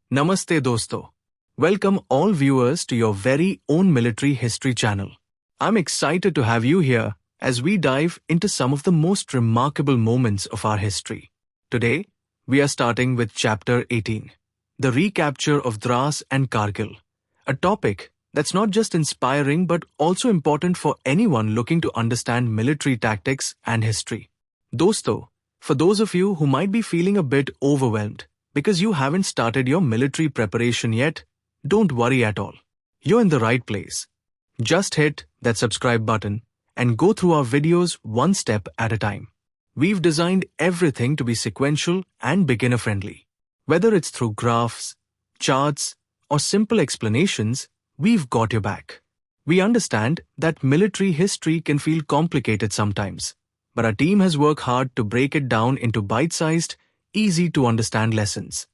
Namaste dosto. Welcome all viewers to your very own military history channel. I'm excited to have you here as we dive into some of the most remarkable moments of our history. Today, we are starting with Chapter 18, the Recapture of Dras and Kargil, a topic that's not just inspiring but also important for anyone looking to understand military tactics and history. Dosto, for those of you who might be feeling a bit overwhelmed because you haven't started your military preparation yet, don't worry at all. You're in the right place. Just hit that subscribe button and go through our videos one step at a time. We've designed everything to be sequential and beginner-friendly. Whether it's through graphs, charts, or simple explanations, we've got your back. We understand that military history can feel complicated sometimes, but our team has worked hard to break it down into bite-sized, easy-to-understand lessons.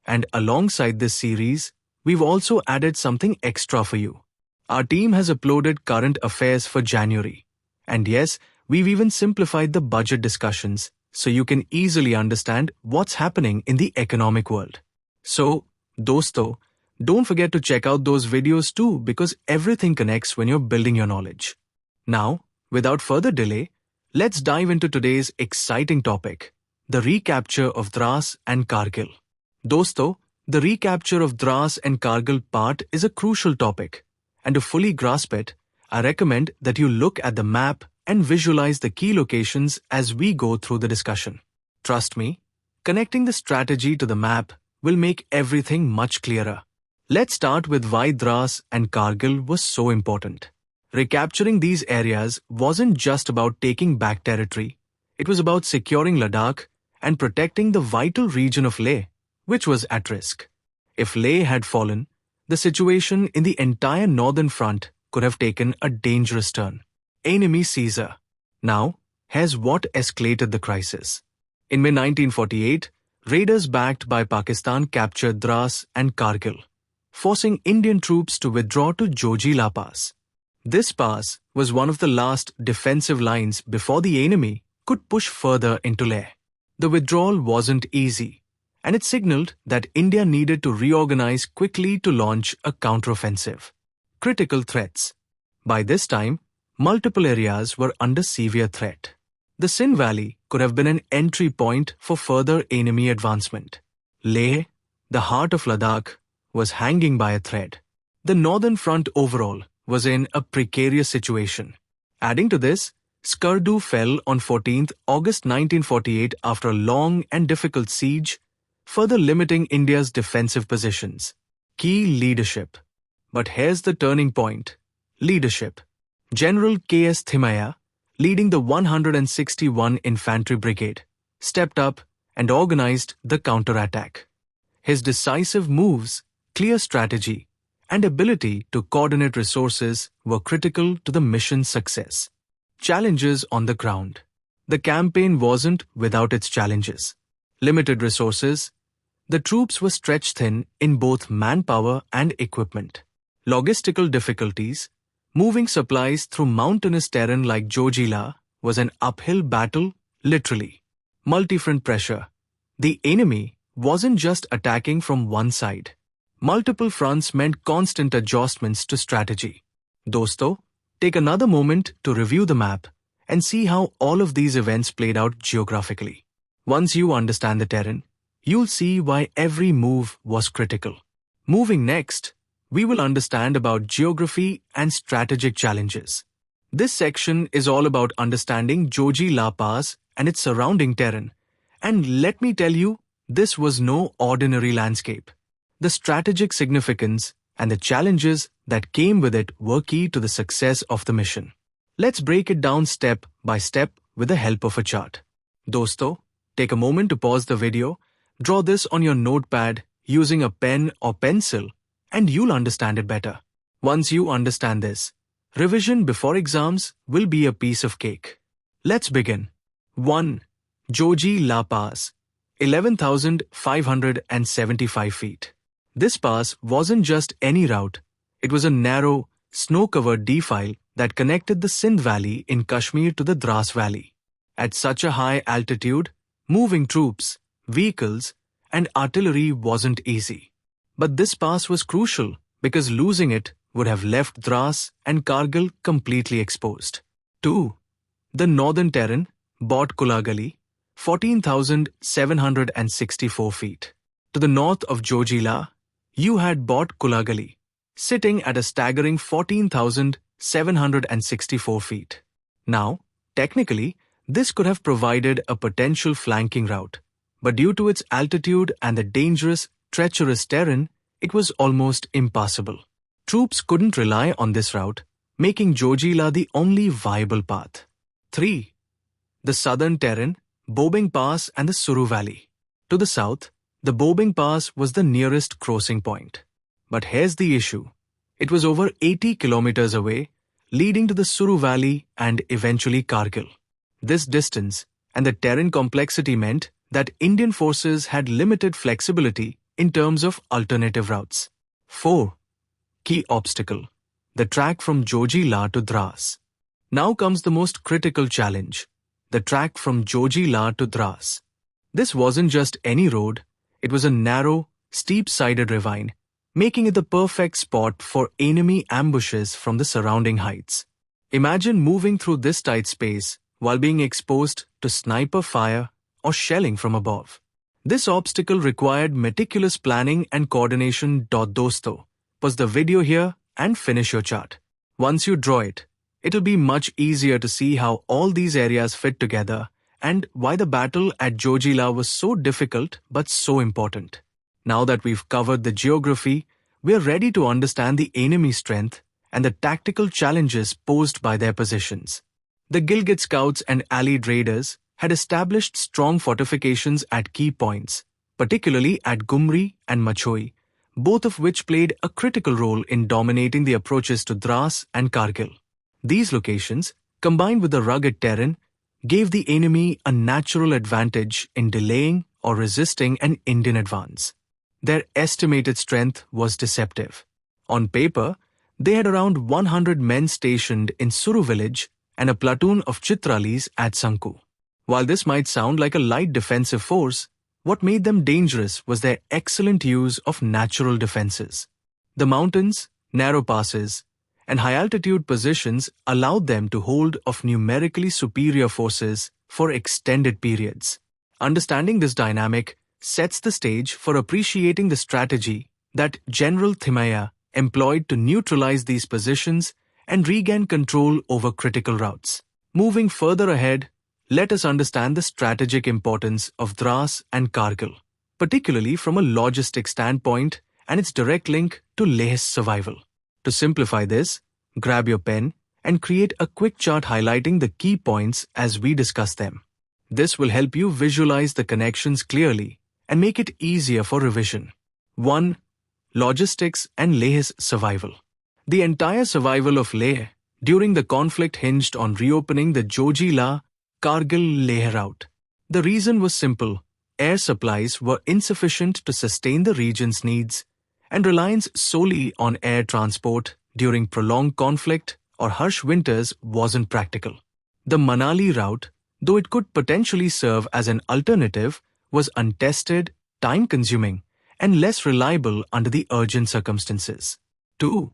And alongside this series, we've also added something extra for you. Our team has uploaded current affairs for January. And yes, we've even simplified the budget discussions so you can easily understand what's happening in the economic world. So, dosto, don't forget to check out those videos too because everything connects when you're building your knowledge. Now, without further delay, let's dive into today's exciting topic, the recapture of Dras and Kargil. Dosto, the recapture of Dras and Kargil part is a crucial topic, and to fully grasp it, I recommend that you look at the map and visualize the key locations as we go through the discussion. Trust me, connecting the strategy to the map will make everything much clearer. Let's start with why Dras and Kargil was so important. Recapturing these areas wasn't just about taking back territory, it was about securing Ladakh and protecting the vital region of Leh, which was at risk. If Leh had fallen, the situation in the entire northern front could have taken a dangerous turn. Enemy seizure. Now, here's what escalated the crisis. In May 1948, raiders backed by Pakistan captured Dras and Kargil, forcing Indian troops to withdraw to Zoji Pass. This pass was one of the last defensive lines before the enemy could push further into Leh. The withdrawal wasn't easy, and it signaled that India needed to reorganize quickly to launch a counteroffensive. Critical threats. By this time, multiple areas were under severe threat. The Sindh Valley could have been an entry point for further enemy advancement. Leh, the heart of Ladakh, was hanging by a thread. The northern front overall was in a precarious situation. Adding to this, Skardu fell on 14th August 1948 after a long and difficult siege, further limiting India's defensive positions. Key leadership. But here's the turning point. Leadership. General K.S. Thimaiya, leading the 161 Infantry Brigade, stepped up and organized the counterattack. His decisive moves, clear strategy, and ability to coordinate resources were critical to the mission's success. Challenges on the ground. The campaign wasn't without its challenges. Limited resources. The troops were stretched thin in both manpower and equipment. Logistical difficulties. Moving supplies through mountainous terrain like Zoji was an uphill battle, literally. Multi-front pressure. The enemy wasn't just attacking from one side. Multiple fronts meant constant adjustments to strategy. Dosto, take another moment to review the map and see how all of these events played out geographically. Once you understand the terrain, you'll see why every move was critical. Moving next, we will understand about geography and strategic challenges. This section is all about understanding Zoji Pass and its surrounding terrain. And let me tell you, this was no ordinary landscape. The strategic significance and the challenges that came with it were key to the success of the mission. Let's break it down step by step with the help of a chart. Dosto, take a moment to pause the video, draw this on your notepad using a pen or pencil, and you'll understand it better. Once you understand this, revision before exams will be a piece of cake. Let's begin. 1. Zoji Pass, 11,575 feet. This pass wasn't just any route, it was a narrow, snow-covered defile that connected the Sindh Valley in Kashmir to the Dras Valley. At such a high altitude, moving troops, vehicles, and artillery wasn't easy. But this pass was crucial because losing it would have left Dras and Kargil completely exposed. 2. The northern terrain, Bot Kulagali, 14,764 feet. To the north of Zoji, you had Bot Kulagali, sitting at a staggering 14,764 feet. Now, technically, this could have provided a potential flanking route, but due to its altitude and the dangerous, treacherous terrain, it was almost impossible. Troops couldn't rely on this route, making Zoji the only viable path. 3. The southern terrain, Bobing Pass and the Suru Valley. To the south, the Bobing Pass was the nearest crossing point. But here's the issue. It was over 80 kilometers away, leading to the Suru Valley and eventually Kargil. This distance and the terrain complexity meant that Indian forces had limited flexibility in terms of alternative routes. 4. Key obstacle: the track from Zoji to Dras. Now comes the most critical challenge: the track from Zoji to Dras. This wasn't just any road, it was a narrow, steep-sided ravine, making it the perfect spot for enemy ambushes from the surrounding heights. Imagine moving through this tight space while being exposed to sniper fire or shelling from above. This obstacle required meticulous planning and coordination. Dosto, pause the video here and finish your chart. Once you draw it, it'll be much easier to see how all these areas fit together and why the battle at Zoji was so difficult but so important. Now that we've covered the geography, we're ready to understand the enemy strength and the tactical challenges posed by their positions. The Gilgit Scouts and Allied raiders had established strong fortifications at key points, particularly at Gumri and Machoi, both of which played a critical role in dominating the approaches to Dras and Kargil. These locations, combined with the rugged terrain, gave the enemy a natural advantage in delaying or resisting an Indian advance. Their estimated strength was deceptive. On paper, they had around 100 men stationed in Suru village and a platoon of Chitralis at Sanku. While this might sound like a light defensive force, what made them dangerous was their excellent use of natural defenses. The mountains, narrow passes, and high-altitude positions allowed them to hold off numerically superior forces for extended periods. Understanding this dynamic sets the stage for appreciating the strategy that General Thimaiya employed to neutralize these positions and regain control over critical routes. Moving further ahead, let us understand the strategic importance of Dras and Kargil, particularly from a logistic standpoint and its direct link to Leh's survival. To simplify this, grab your pen and create a quick chart highlighting the key points as we discuss them. This will help you visualize the connections clearly and make it easier for revision. 1. Logistics and Leh's survival. The entire survival of Leh during the conflict hinged on reopening the Zoji-Kargil-Leh route. The reason was simple: air supplies were insufficient to sustain the region's needs, and reliance solely on air transport during prolonged conflict or harsh winters wasn't practical. The Manali route, though it could potentially serve as an alternative, was untested, time-consuming, and less reliable under the urgent circumstances. 2.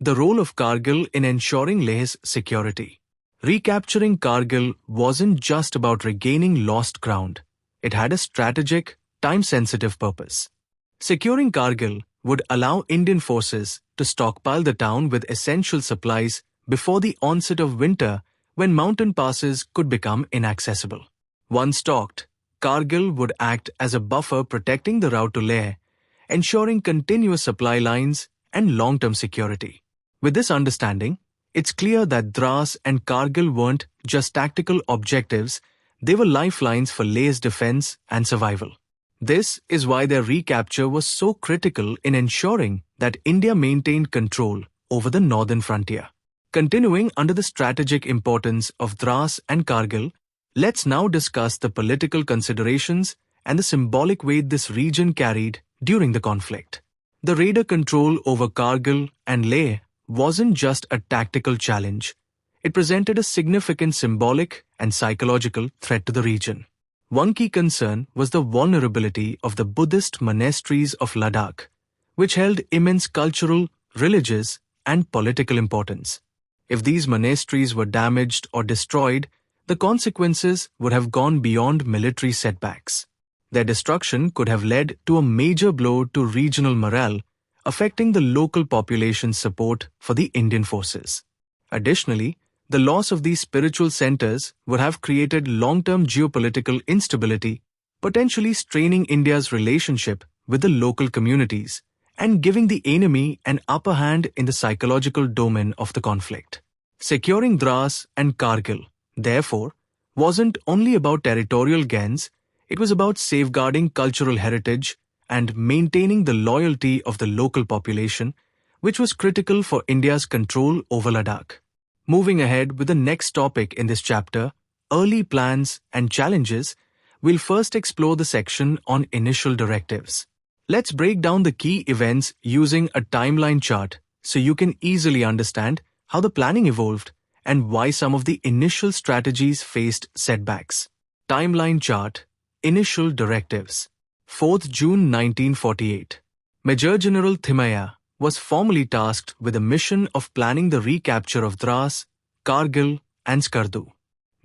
The role of Kargil in ensuring Leh's security. Recapturing Kargil wasn't just about regaining lost ground. It had a strategic, time-sensitive purpose. Securing Kargil would allow Indian forces to stockpile the town with essential supplies before the onset of winter, when mountain passes could become inaccessible. Once stocked, Kargil would act as a buffer protecting the route to Leh, ensuring continuous supply lines and long-term security. With this understanding, it's clear that Dras and Kargil weren't just tactical objectives, they were lifelines for Leh's defense and survival. This is why their recapture was so critical in ensuring that India maintained control over the northern frontier. Continuing under the strategic importance of Dras and Kargil, let's now discuss the political considerations and the symbolic weight this region carried during the conflict. The raider control over Kargil and Leh wasn't just a tactical challenge. It presented a significant symbolic and psychological threat to the region. One key concern was the vulnerability of the Buddhist monasteries of Ladakh, which held immense cultural, religious, and political importance. If these monasteries were damaged or destroyed, the consequences would have gone beyond military setbacks. Their destruction could have led to a major blow to regional morale, affecting the local population's support for the Indian forces. Additionally, the loss of these spiritual centers would have created long-term geopolitical instability, potentially straining India's relationship with the local communities and giving the enemy an upper hand in the psychological domain of the conflict. Securing Dras and Kargil, therefore, wasn't only about territorial gains, it was about safeguarding cultural heritage and maintaining the loyalty of the local population, which was critical for India's control over Ladakh. Moving ahead with the next topic in this chapter, early plans and challenges, we'll first explore the section on initial directives. Let's break down the key events using a timeline chart so you can easily understand how the planning evolved and why some of the initial strategies faced setbacks. Timeline chart, initial directives. 4th June 1948. Major General Thimaiya was formally tasked with the mission of planning the recapture of Dras, Kargil, and Skardu.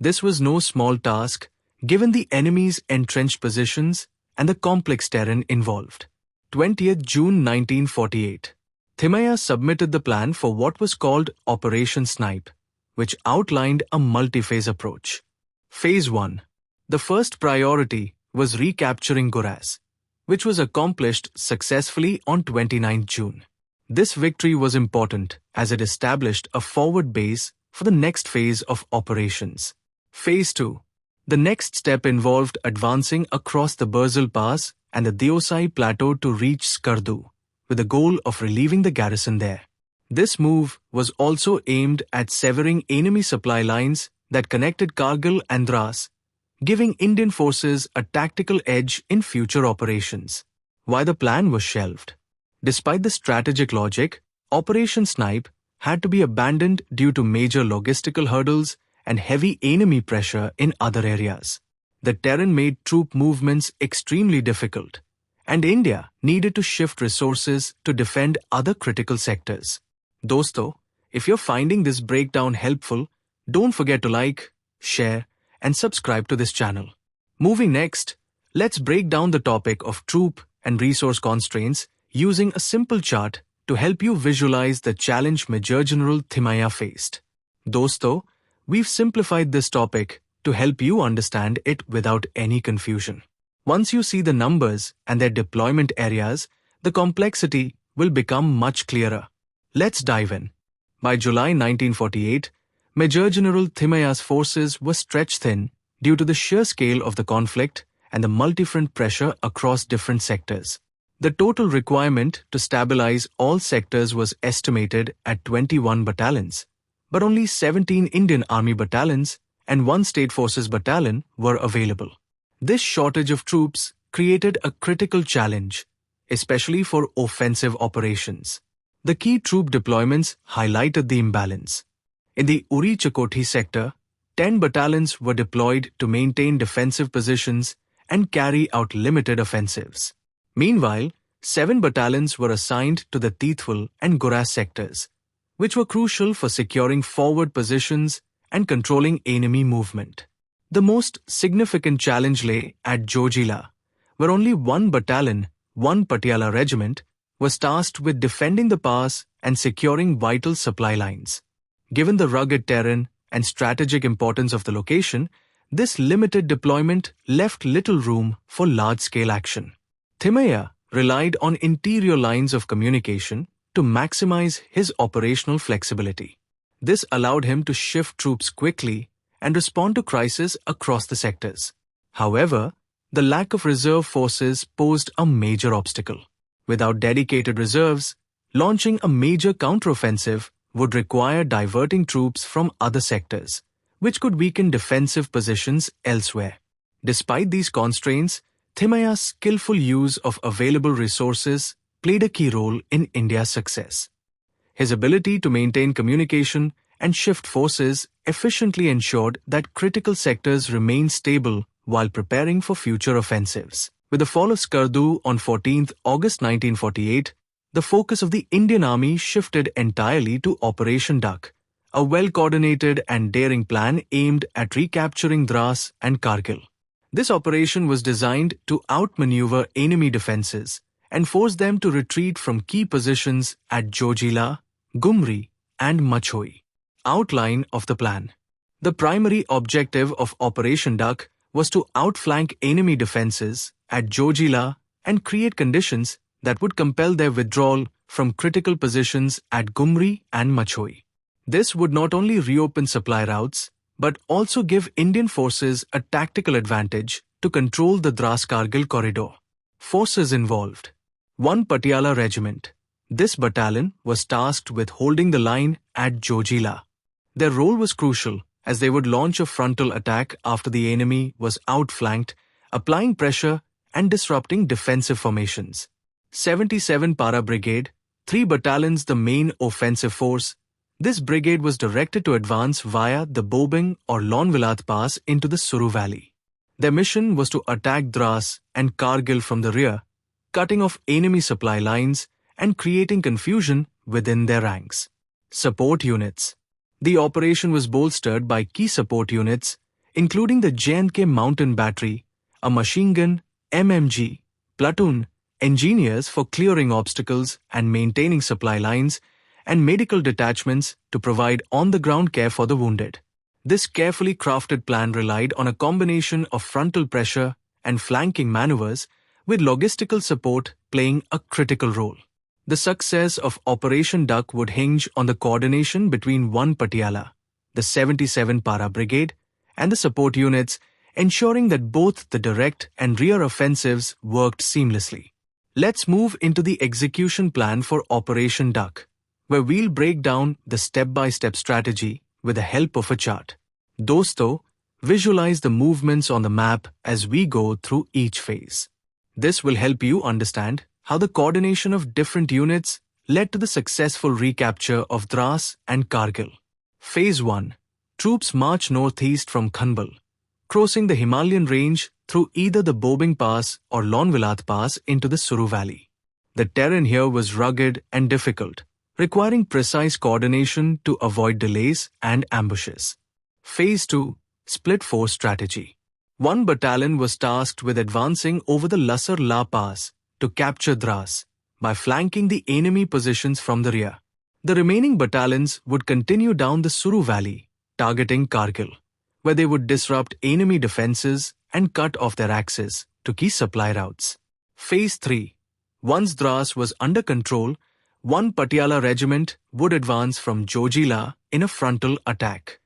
This was no small task, given the enemy's entrenched positions and the complex terrain involved. 20th June 1948. Thimaiya submitted the plan for what was called Operation Snipe, which outlined a multi-phase approach. Phase 1. The first priority was recapturing Dras, which was accomplished successfully on 29 June. This victory was important as it established a forward base for the next phase of operations. Phase 2. The next step involved advancing across the Burzil Pass and the Deosai Plateau to reach Skardu, with the goal of relieving the garrison there. This move was also aimed at severing enemy supply lines that connected Kargil and Dras, giving Indian forces a tactical edge in future operations. Why the plan was shelved? Despite the strategic logic, Operation Snipe had to be abandoned due to major logistical hurdles and heavy enemy pressure in other areas. The terrain made troop movements extremely difficult, and India needed to shift resources to defend other critical sectors. Dosto, if you're finding this breakdown helpful, don't forget to like, share, and subscribe to this channel. Moving next, let's break down the topic of troop and resource constraints using a simple chart to help you visualize the challenge Major General Thimaiya faced. Dosto, we've simplified this topic to help you understand it without any confusion. Once you see the numbers and their deployment areas, the complexity will become much clearer. Let's dive in. By July 1948, Major General Thimaiya's forces were stretched thin due to the sheer scale of the conflict and the multi-front pressure across different sectors. The total requirement to stabilize all sectors was estimated at 21 battalions, but only 17 Indian Army battalions and 1 State Forces battalion were available. This shortage of troops created a critical challenge, especially for offensive operations. The key troop deployments highlighted the imbalance. In the Uri Chakoti sector, 10 battalions were deployed to maintain defensive positions and carry out limited offensives. Meanwhile, 7 battalions were assigned to the Tithwal and Goras sectors, which were crucial for securing forward positions and controlling enemy movement. The most significant challenge lay at Zoji, where only 1 battalion, 1 Patiala regiment, was tasked with defending the pass and securing vital supply lines. Given the rugged terrain and strategic importance of the location, this limited deployment left little room for large-scale action. Thimaiya relied on interior lines of communication to maximize his operational flexibility. This allowed him to shift troops quickly and respond to crises across the sectors. However, the lack of reserve forces posed a major obstacle. Without dedicated reserves, launching a major counteroffensive would require diverting troops from other sectors, which could weaken defensive positions elsewhere. Despite these constraints, Thimaiya's skillful use of available resources played a key role in India's success. His ability to maintain communication and shift forces efficiently ensured that critical sectors remained stable while preparing for future offensives. With the fall of Skardu on 14 August 1948, the focus of the Indian Army shifted entirely to Operation Duck, a well-coordinated and daring plan aimed at recapturing Dras and Kargil. This operation was designed to outmaneuver enemy defenses and force them to retreat from key positions at Zoji, Gumri, and Machoi. Outline of the plan. The primary objective of Operation Duck was to outflank enemy defenses at Zoji and create conditions that would compel their withdrawal from critical positions at Gumri and Machoi. This would not only reopen supply routes, but also give Indian forces a tactical advantage to control the Dras-Kargil corridor. Forces involved. 1 Patiala Regiment. This battalion was tasked with holding the line at Zoji. Their role was crucial as they would launch a frontal attack after the enemy was outflanked, applying pressure and disrupting defensive formations. 77 Para Brigade, 3 battalions the main offensive force. This brigade was directed to advance via the Bobing or Lonvilat Pass into the Suru Valley. Their mission was to attack Dras and Kargil from the rear, cutting off enemy supply lines and creating confusion within their ranks. Support units. The operation was bolstered by key support units, including the J&K Mountain Battery, a machine gun, MMG, platoon, engineers for clearing obstacles and maintaining supply lines, and medical detachments to provide on-the-ground care for the wounded. This carefully crafted plan relied on a combination of frontal pressure and flanking maneuvers, with logistical support playing a critical role. The success of Operation Duck would hinge on the coordination between 1 Patiala, the 77 Para Brigade, and the support units, ensuring that both the direct and rear offensives worked seamlessly. Let's move into the execution plan for Operation Duck, where we'll break down the step-by-step strategy with the help of a chart. Dosto, visualize the movements on the map as we go through each phase. This will help you understand how the coordination of different units led to the successful recapture of Dras and Kargil. Phase 1. Troops march northeast from Khanbal, crossing the Himalayan range through either the Bobing Pass or Lonvilat Pass into the Suru Valley. The terrain here was rugged and difficult, requiring precise coordination to avoid delays and ambushes. Phase 2. Split Force Strategy. 1 battalion was tasked with advancing over the Lasar La Pass to capture Dras by flanking the enemy positions from the rear. The remaining battalions would continue down the Suru Valley, targeting Kargil, where they would disrupt enemy defenses and cut off their access to key supply routes. Phase 3. Once Dras was under control, 1 Patiala Regiment would advance from Zoji in a frontal attack.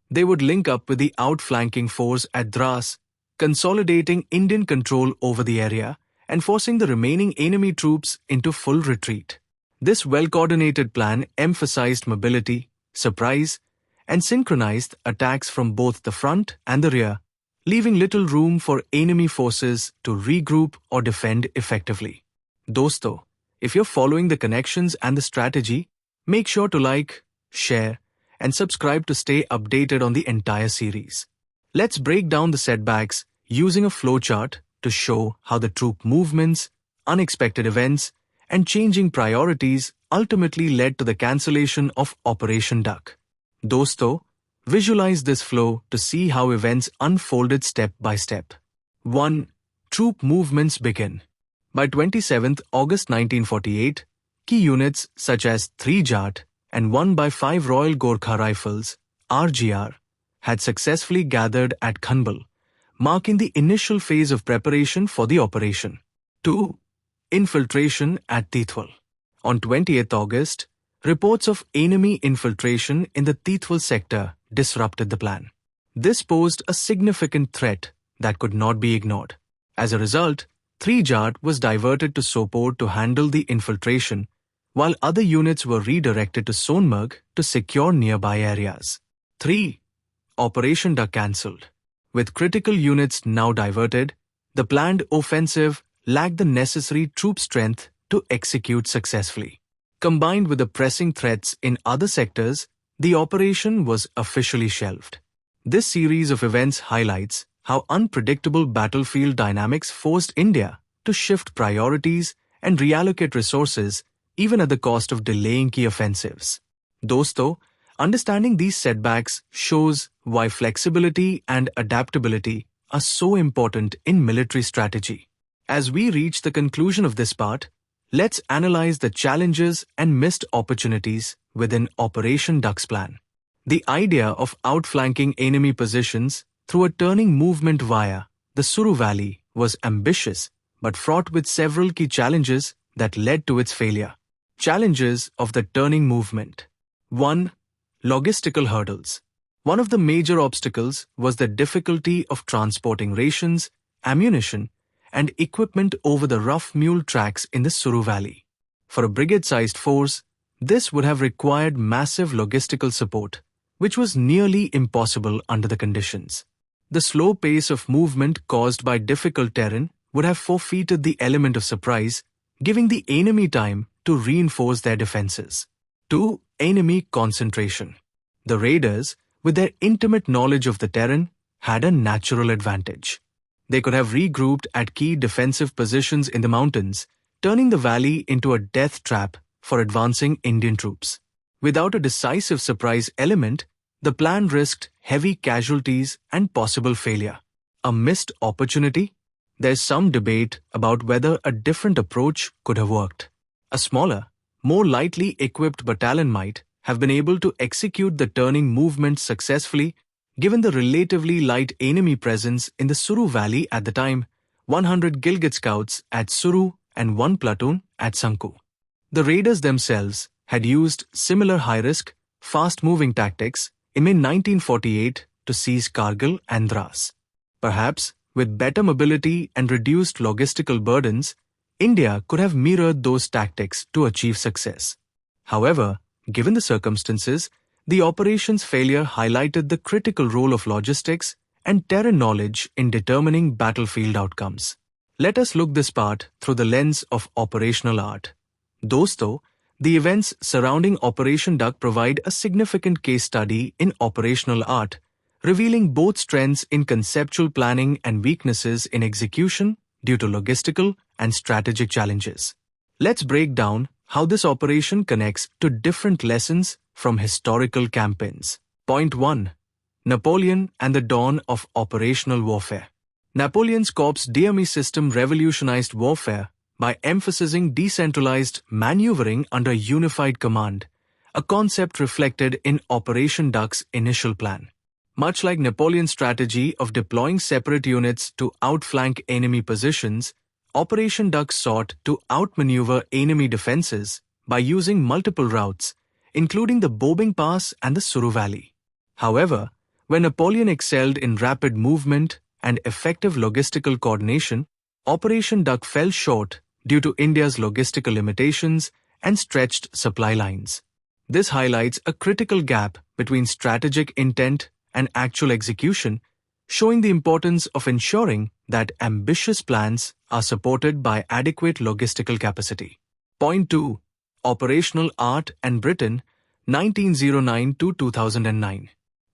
They would link up with the outflanking force at Dras, consolidating Indian control over the area and forcing the remaining enemy troops into full retreat. This well-coordinated plan emphasized mobility, surprise, and synchronized attacks from both the front and the rear, leaving little room for enemy forces to regroup or defend effectively. Dosto, if you're following the connections and the strategy, make sure to like, share, and subscribe to stay updated on the entire series. Let's break down the setbacks using a flowchart to show how the troop movements, unexpected events, and changing priorities ultimately led to the cancellation of Operation Duck. Dosto, visualize this flow to see how events unfolded step by step. 1. Troop movements begin. By 27th August 1948, key units such as 3 Jat and 1 by 5 Royal Gorkha Rifles, RGR, had successfully gathered at Khanbal, marking the initial phase of preparation for the operation. 2. Infiltration at Tithwal. On 20th August, reports of enemy infiltration in the Tithwal sector disrupted the plan. This posed a significant threat that could not be ignored. As a result, 3 Jat was diverted to Sopore to handle the infiltration, while other units were redirected to Sonmarg to secure nearby areas. 3. Operation Duck cancelled. With critical units now diverted, the planned offensive lacked the necessary troop strength to execute successfully. Combined with the pressing threats in other sectors, the operation was officially shelved. This series of events highlights how unpredictable battlefield dynamics forced India to shift priorities and reallocate resources even at the cost of delaying key offensives. Dosto, understanding these setbacks shows why flexibility and adaptability are so important in military strategy. As we reach the conclusion of this part, let's analyze the challenges and missed opportunities within Operation Duck's plan. The idea of outflanking enemy positions through a turning movement via the Suru Valley was ambitious but fraught with several key challenges that led to its failure. Challenges of the turning movement. 1. Logistical hurdles. One of the major obstacles was the difficulty of transporting rations, ammunition, and equipment over the rough mule tracks in the Suru Valley. For a brigade-sized force, this would have required massive logistical support, which was nearly impossible under the conditions. The slow pace of movement caused by difficult terrain would have forfeited the element of surprise, giving the enemy time to reinforce their defenses. 2. Enemy concentration. The raiders, with their intimate knowledge of the terrain, had a natural advantage. They could have regrouped at key defensive positions in the mountains, turning the valley into a death trap for advancing Indian troops. Without a decisive surprise element, the plan risked heavy casualties and possible failure. A missed opportunity? There's some debate about whether a different approach could have worked. A smaller, more lightly equipped battalion might have been able to execute the turning movement successfully given the relatively light enemy presence in the Suru Valley at the time, 100 Gilgit scouts at Suru and 1 platoon at Sanku. The raiders themselves had used similar high-risk, fast-moving tactics in May 1948 to seize Kargil and Dras. Perhaps, with better mobility and reduced logistical burdens, India could have mirrored those tactics to achieve success. However, given the circumstances, the operation's failure highlighted the critical role of logistics and terrain knowledge in determining battlefield outcomes. Let us look this part through the lens of operational art. Dosto, the events surrounding Operation Duck provide a significant case study in operational art, revealing both strengths in conceptual planning and weaknesses in execution due to logistical and strategic challenges. Let's break down how this operation connects to different lessons from historical campaigns. Point 1. Napoleon and the dawn of operational warfare. Napoleon's Corps d'Armée system revolutionized warfare by emphasizing decentralized maneuvering under unified command, a concept reflected in Operation Duck's initial plan. Much like Napoleon's strategy of deploying separate units to outflank enemy positions, Operation Duck sought to outmaneuver enemy defenses by using multiple routes, including the Bobing Pass and the Suru Valley. However, when Napoleon excelled in rapid movement and effective logistical coordination, Operation Duck fell short due to India's logistical limitations and stretched supply lines. This highlights a critical gap between strategic intent and actual execution, showing the importance of ensuring that ambitious plans are supported by adequate logistical capacity. Point 2. Operational Art and Britain, 1909 to 2009.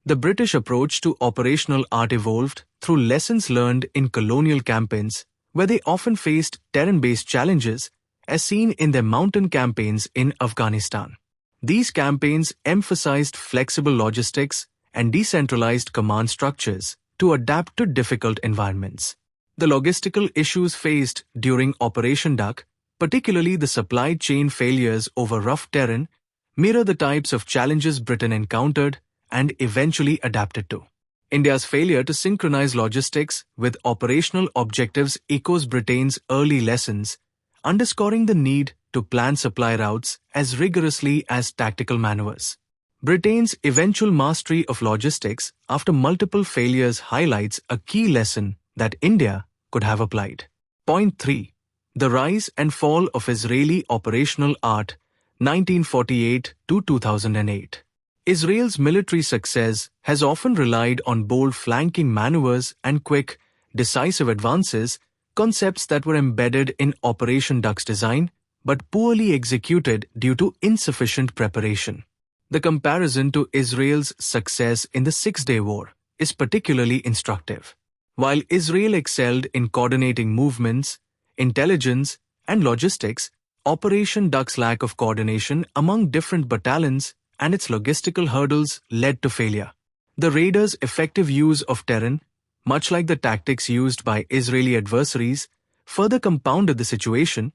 The British approach to operational art evolved through lessons learned in colonial campaigns, where they often faced terrain-based challenges, as seen in their mountain campaigns in Afghanistan. These campaigns emphasized flexible logistics and decentralized command structures to adapt to difficult environments. The logistical issues faced during Operation Duck, particularly the supply chain failures over rough terrain, mirror the types of challenges Britain encountered and eventually adapted to. India's failure to synchronize logistics with operational objectives echoes Britain's early lessons, underscoring the need to plan supply routes as rigorously as tactical maneuvers. Britain's eventual mastery of logistics after multiple failures highlights a key lesson that India could have applied. Point 3. The rise and fall of Israeli operational art, 1948 to 2008. Israel's military success has often relied on bold flanking maneuvers and quick, decisive advances, concepts that were embedded in Operation Duck's design but poorly executed due to insufficient preparation. The comparison to Israel's success in the Six-Day War is particularly instructive. While Israel excelled in coordinating movements, intelligence, and logistics, Operation Duck's lack of coordination among different battalions and its logistical hurdles led to failure. The raiders' effective use of terrain, much like the tactics used by Israeli adversaries, further compounded the situation,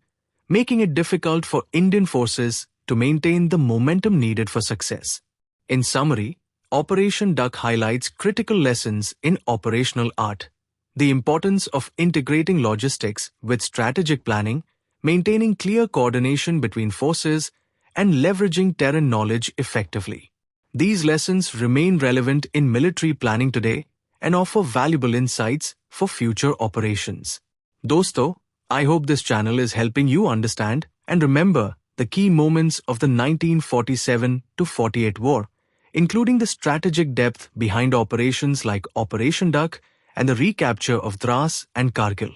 making it difficult for Indian forces to maintain the momentum needed for success. In summary, Operation Duck highlights critical lessons in operational art, the importance of integrating logistics with strategic planning, maintaining clear coordination between forces, and leveraging terrain knowledge effectively. These lessons remain relevant in military planning today and offer valuable insights for future operations. Dosto, I hope this channel is helping you understand and remember the key moments of the 1947-48 war, including the strategic depth behind operations like Operation Duck and the recapture of Dras and Kargil.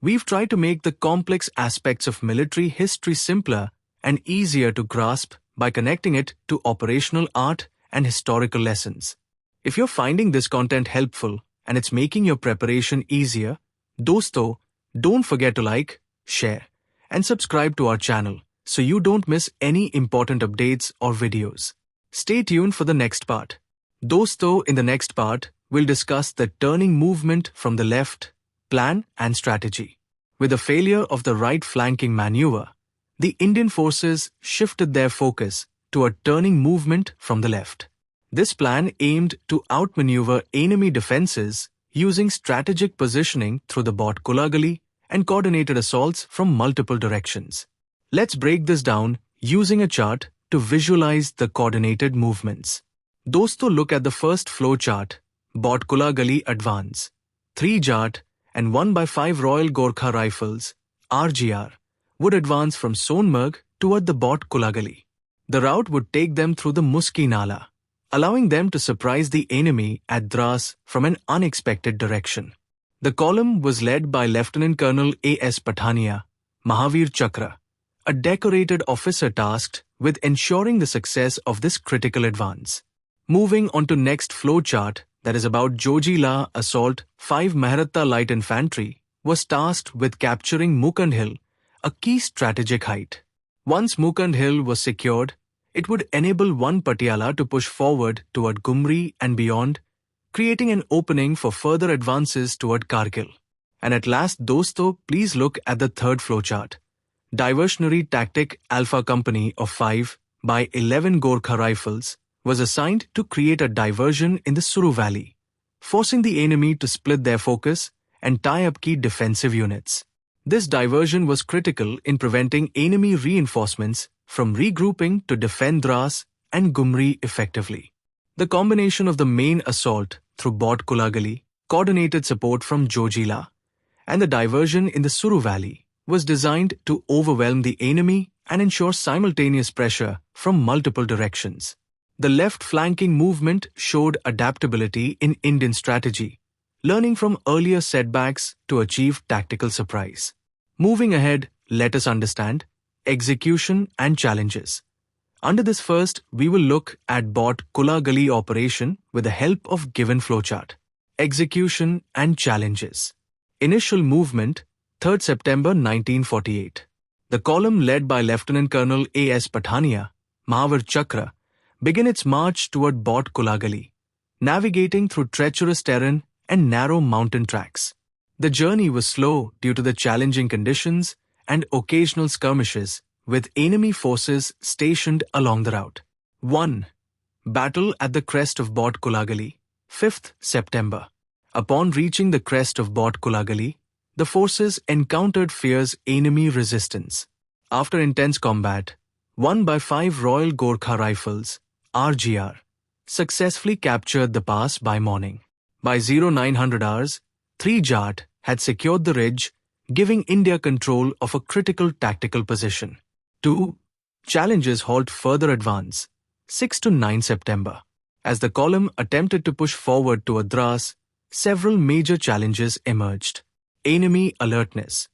We've tried to make the complex aspects of military history simpler and easier to grasp by connecting it to operational art and historical lessons. If you're finding this content helpful and it's making your preparation easier, Dosto, don't forget to like, share, and subscribe to our channel so you don't miss any important updates or videos. Stay tuned for the next part. Dosto, in the next part, we'll discuss the turning movement from the left, plan and strategy. With the failure of the right flanking maneuver, the Indian forces shifted their focus to a turning movement from the left. This plan aimed to outmaneuver enemy defenses using strategic positioning through the Bot-Kula Gully and coordinated assaults from multiple directions. Let's break this down using a chart to visualize the coordinated movements. Dosto, look at the first flow chart, Bot-Kula Gully Advance. 3 Jat and 1/5 Royal Gorkha Rifles, RGR, would advance from Sonmarg toward the Bot-Kula Gully. The route would take them through the Muski Nala, allowing them to surprise the enemy at Dras from an unexpected direction. The column was led by Lieutenant Colonel A.S. Pathania, Mahavir Chakra, a decorated officer tasked with ensuring the success of this critical advance. Moving on to next flow chart, that is about Zoji La Assault, 5 Maharatta Light Infantry was tasked with capturing Mukund Hill, a key strategic height. Once Mukund Hill was secured, it would enable 1 Patiala to push forward toward Gumri and beyond, creating an opening for further advances toward Kargil. And at last, Dosto, please look at the third flowchart. Diversionary Tactic Alpha Company of 5 by 11 Gorkha Rifles was assigned to create a diversion in the Suru Valley, forcing the enemy to split their focus and tie up key defensive units. This diversion was critical in preventing enemy reinforcements from regrouping to defend Dras and Gumri effectively. The combination of the main assault through Bot-Kula Gully, coordinated support from Zoji La, and the diversion in the Suru Valley was designed to overwhelm the enemy and ensure simultaneous pressure from multiple directions. The left flanking movement showed adaptability in Indian strategy, learning from earlier setbacks to achieve tactical surprise. Moving ahead, let us understand execution and challenges. Under this first, we will look at Bot-Kula Gully operation with the help of given flowchart. Execution and challenges. Initial movement, 3rd September 1948. The column led by Lieutenant Colonel A.S. Pathania, Mahavir Chakra, began its march toward Bot-Kula Gully, navigating through treacherous terrain and narrow mountain tracks. The journey was slow due to the challenging conditions and occasional skirmishes with enemy forces stationed along the route. 1. Battle at the crest of Bot-Kula Gully, 5th September. Upon reaching the crest of Bot-Kula Gully, the forces encountered fierce enemy resistance. After intense combat, 1/5 Royal Gorkha Rifles, RGR, successfully captured the pass by morning. By 0900 hours, 3 Jat had secured the ridge, giving India control of a critical tactical position. 2. Challenges halt further advance, 6 to 9 September. As the column attempted to push forward to Dras, several major challenges emerged. Enemy alertness.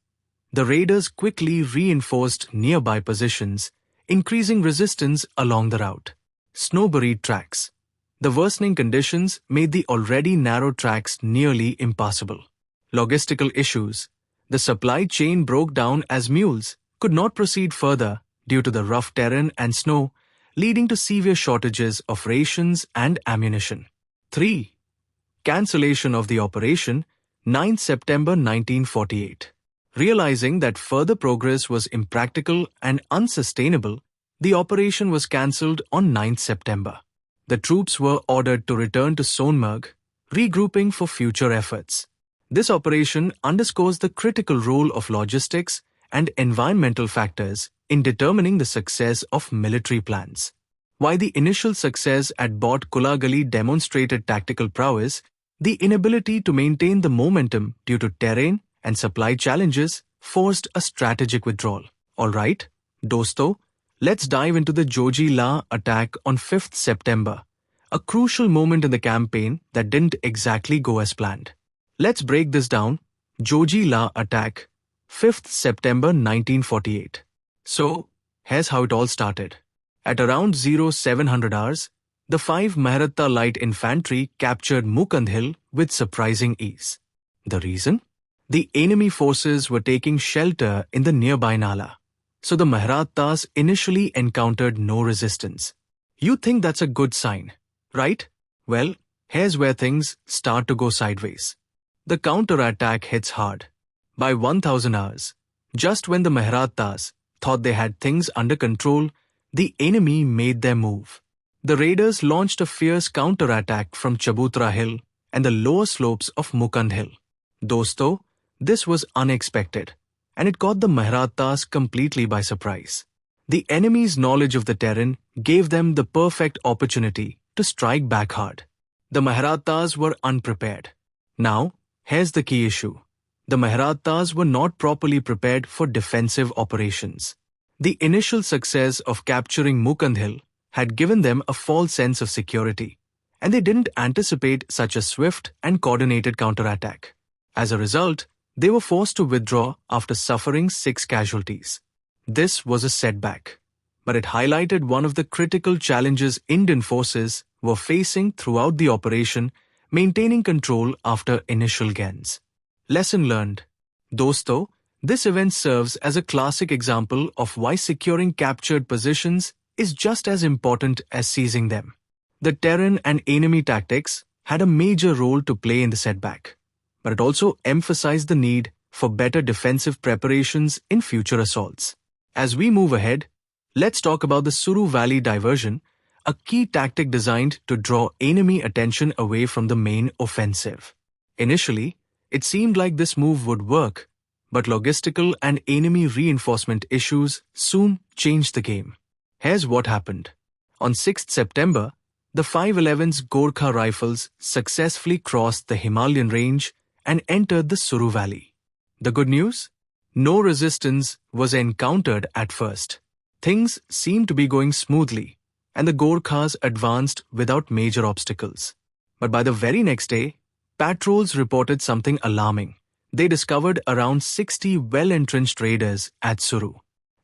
The raiders quickly reinforced nearby positions, increasing resistance along the route. Snow-buried tracks. The worsening conditions made the already narrow tracks nearly impassable. Logistical issues. The supply chain broke down as mules, could not proceed further due to the rough terrain and snow, leading to severe shortages of rations and ammunition. 3. Cancellation of the operation, 9 September 1948. Realizing that further progress was impractical and unsustainable, the operation was cancelled on 9 September. The troops were ordered to return to Sonmarg, regrouping for future efforts. This operation underscores the critical role of logistics and environmental factors in determining the success of military plans. While the initial success at Bot Kulagali demonstrated tactical prowess, the inability to maintain the momentum due to terrain and supply challenges forced a strategic withdrawal. Alright, dosto, let's dive into the Zoji La attack on 5th September, a crucial moment in the campaign that didn't exactly go as planned. Let's break this down. Zoji La attack, 5th September 1948. So, here's how it all started. At around 0700 hours, the 5 Maharatta light infantry captured Mukand Hill with surprising ease. The reason? The enemy forces were taking shelter in the nearby Nala, so the Maharattas initially encountered no resistance. You think that's a good sign, right? Well, here's where things start to go sideways. The counter-attack hits hard. By 1000 hours, just when the Maharattas thought they had things under control, the enemy made their move. The raiders launched a fierce counter-attack from Chabutra Hill and the lower slopes of Mukand Hill. Dosto, this was unexpected, and it caught the Maharattas completely by surprise. The enemy's knowledge of the terrain gave them the perfect opportunity to strike back hard. The Maharattas were unprepared. Now, here's the key issue. The Maharattas were not properly prepared for defensive operations. The initial success of capturing Mukand Hill had given them a false sense of security, and they didn't anticipate such a swift and coordinated counterattack. As a result, they were forced to withdraw after suffering 6 casualties. This was a setback, but it highlighted one of the critical challenges Indian forces were facing throughout the operation, maintaining control after initial gains. Lesson learned. Dosto, this event serves as a classic example of why securing captured positions is just as important as seizing them. The terrain and enemy tactics had a major role to play in the setback, but it also emphasized the need for better defensive preparations in future assaults. As we move ahead, let's talk about the Suru Valley diversion, a key tactic designed to draw enemy attention away from the main offensive. Initially, it seemed like this move would work, but logistical and enemy reinforcement issues soon changed the game. Here's what happened. On 6th September, the 511's Gorkha rifles successfully crossed the Himalayan range and entered the Suru Valley. The good news? No resistance was encountered at first. Things seemed to be going smoothly, and the Gorkhas advanced without major obstacles. But by the very next day, patrols reported something alarming. They discovered around 60 well-entrenched raiders at Suru.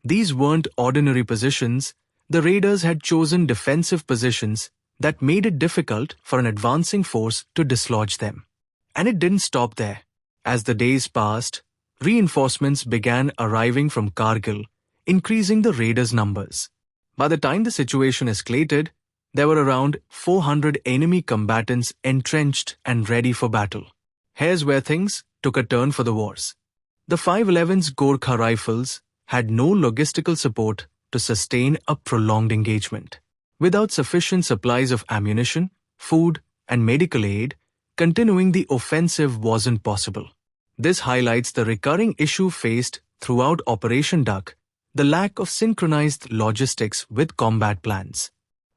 These weren't ordinary positions. The raiders had chosen defensive positions that made it difficult for an advancing force to dislodge them. And it didn't stop there. As the days passed, reinforcements began arriving from Kargil, increasing the raiders' numbers. By the time the situation escalated, there were around 400 enemy combatants entrenched and ready for battle. Here's where things took a turn for the worse. The 511's Gorkha rifles had no logistical support to sustain a prolonged engagement. Without sufficient supplies of ammunition, food, and medical aid, continuing the offensive wasn't possible. This highlights the recurring issue faced throughout Operation Duck, the lack of synchronized logistics with combat plans.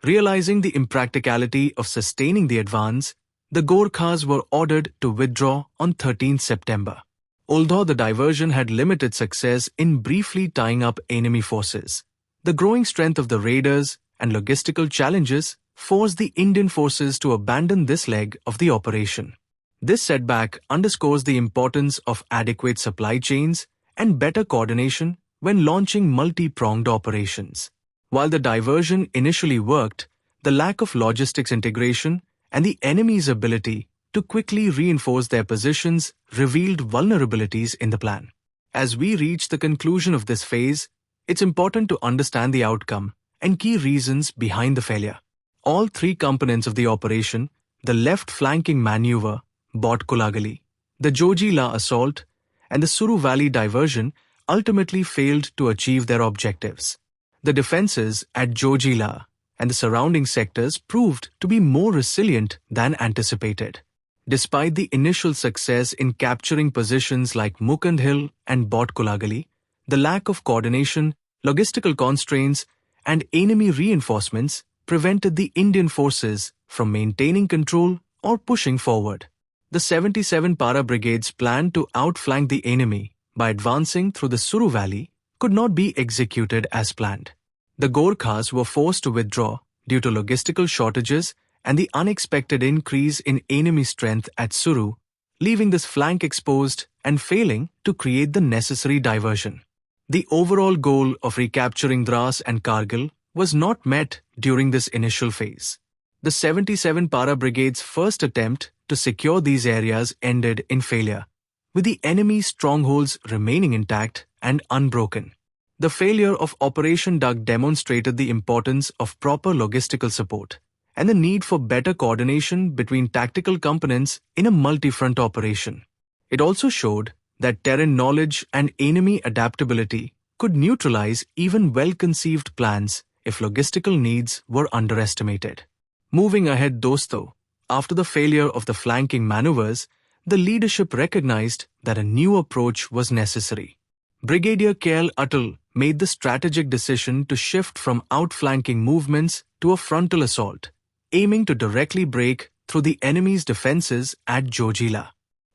Realizing the impracticality of sustaining the advance, the Gorkhas were ordered to withdraw on 13 September. Although the diversion had limited success in briefly tying up enemy forces, the growing strength of the raiders and logistical challenges forced the Indian forces to abandon this leg of the operation. This setback underscores the importance of adequate supply chains and better coordination when launching multi-pronged operations. While the diversion initially worked, the lack of logistics integration and the enemy's ability to quickly reinforce their positions revealed vulnerabilities in the plan. As we reach the conclusion of this phase, it's important to understand the outcome and key reasons behind the failure. All three components of the operation, the left flanking maneuver, Bot Kulagali, the Zoji La assault, and the Suru Valley diversion, ultimately failed to achieve their objectives. The defenses at Zoji La and the surrounding sectors proved to be more resilient than anticipated. Despite the initial success in capturing positions like Mukand Hill and Bot Kulagali, the lack of coordination, logistical constraints, and enemy reinforcements prevented the Indian forces from maintaining control or pushing forward. The 77 Para Brigades' plan to outflank the enemy by advancing through the Suru Valley could not be executed as planned. The Gorkhas were forced to withdraw due to logistical shortages and the unexpected increase in enemy strength at Suru, leaving this flank exposed and failing to create the necessary diversion. The overall goal of recapturing Dras and Kargil was not met during this initial phase. The 77 Para Brigade's first attempt to secure these areas ended in failure, with the enemy's strongholds remaining intact and unbroken. The failure of Operation Doug demonstrated the importance of proper logistical support and the need for better coordination between tactical components in a multi-front operation. It also showed that terrain knowledge and enemy adaptability could neutralize even well-conceived plans if logistical needs were underestimated. Moving ahead, dosto, after the failure of the flanking maneuvers, the leadership recognized that a new approach was necessary. Brigadier K.L. Atal made the strategic decision to shift from outflanking movements to a frontal assault, aiming to directly break through the enemy's defenses at Jojila.